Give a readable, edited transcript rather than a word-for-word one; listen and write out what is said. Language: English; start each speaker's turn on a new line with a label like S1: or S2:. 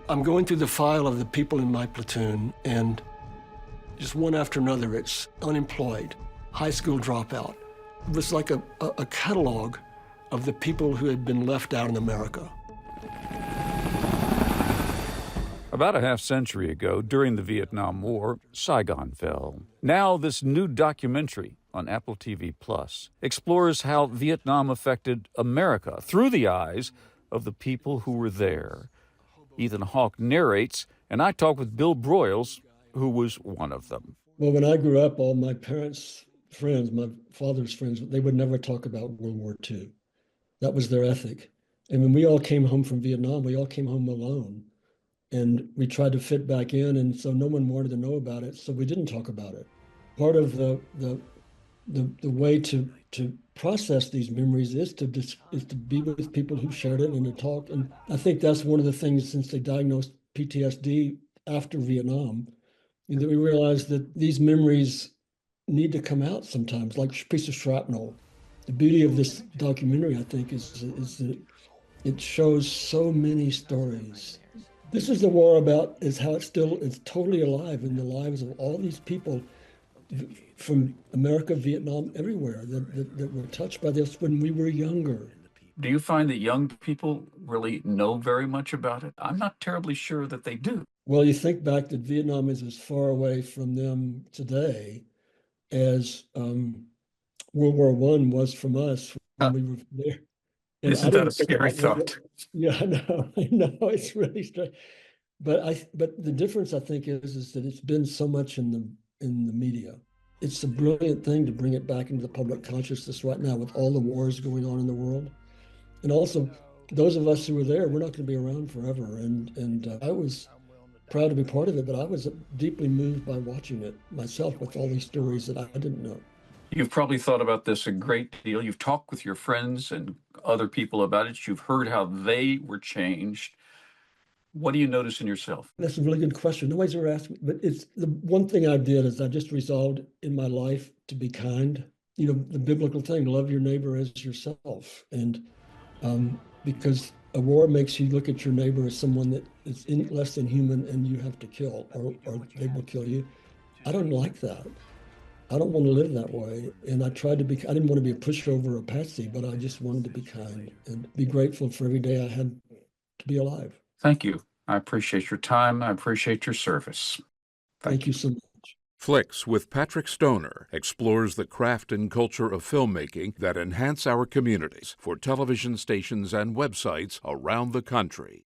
S1: I'm going through the file of the people in my platoon, and just one after another, it's unemployed, high school dropout. It was like a catalog of the people who had been left out in America.
S2: About a half-century ago, during the Vietnam War, Saigon fell. Now, this new documentary on Apple TV Plus explores how Vietnam affected America through the eyes of the people who were there. Ethan Hawke narrates, and I talk with Bill Broyles, who was one of them.
S1: Well, when I grew up, all my parents' friends, my father's friends, they would never talk about World War II. That was their ethic. And when we all came home from Vietnam, we all came home alone. And we tried to fit back in, and so no one wanted to know about it, so we didn't talk about it. Part of the way to process these memories is to be with people who shared it and to talk. And I think that's one of the things, since they diagnosed PTSD after Vietnam, that we realized that these memories need to come out sometimes, like a piece of shrapnel. The beauty of this documentary, I think, is that it shows so many stories. This is the war about is how it's totally alive in the lives of all these people from America, Vietnam, everywhere that were touched by this when we were younger.
S2: Do you find that young people really know very much about it? I'm not terribly sure that they do.
S1: Well, you think back that Vietnam is as far away from them today as World War I was from us when we were there. And
S2: Isn't that a scary thought?
S1: Yeah, I know, it's really strange. But the difference, I think, is that it's been so much in the media. It's a brilliant thing to bring it back into the public consciousness right now with all the wars going on in the world. And also, those of us who were there, we're not going to be around forever. And I was proud to be part of it, but I was deeply moved by watching it myself with all these stories that I didn't know.
S2: You've probably thought about this a great deal. You've talked with your friends and other people about it. You've heard how they were changed. What do you notice in yourself?
S1: That's a really good question. Nobody's ever asked me, but it's the one thing I did is I just resolved in my life to be kind. You know, the biblical thing, love your neighbor as yourself. And because a war makes you look at your neighbor as someone that is less than human and you have to kill, or they will kill you. I don't like that. I don't want to live that way. And I tried to I didn't want to be a pushover or a patsy, but I just wanted to be kind and be grateful for every day I had to be alive.
S2: Thank you. I appreciate your time. I appreciate your service.
S1: Thank you so much.
S3: Flicks with Patrick Stoner explores the craft and culture of filmmaking that enhance our communities for television stations and websites around the country.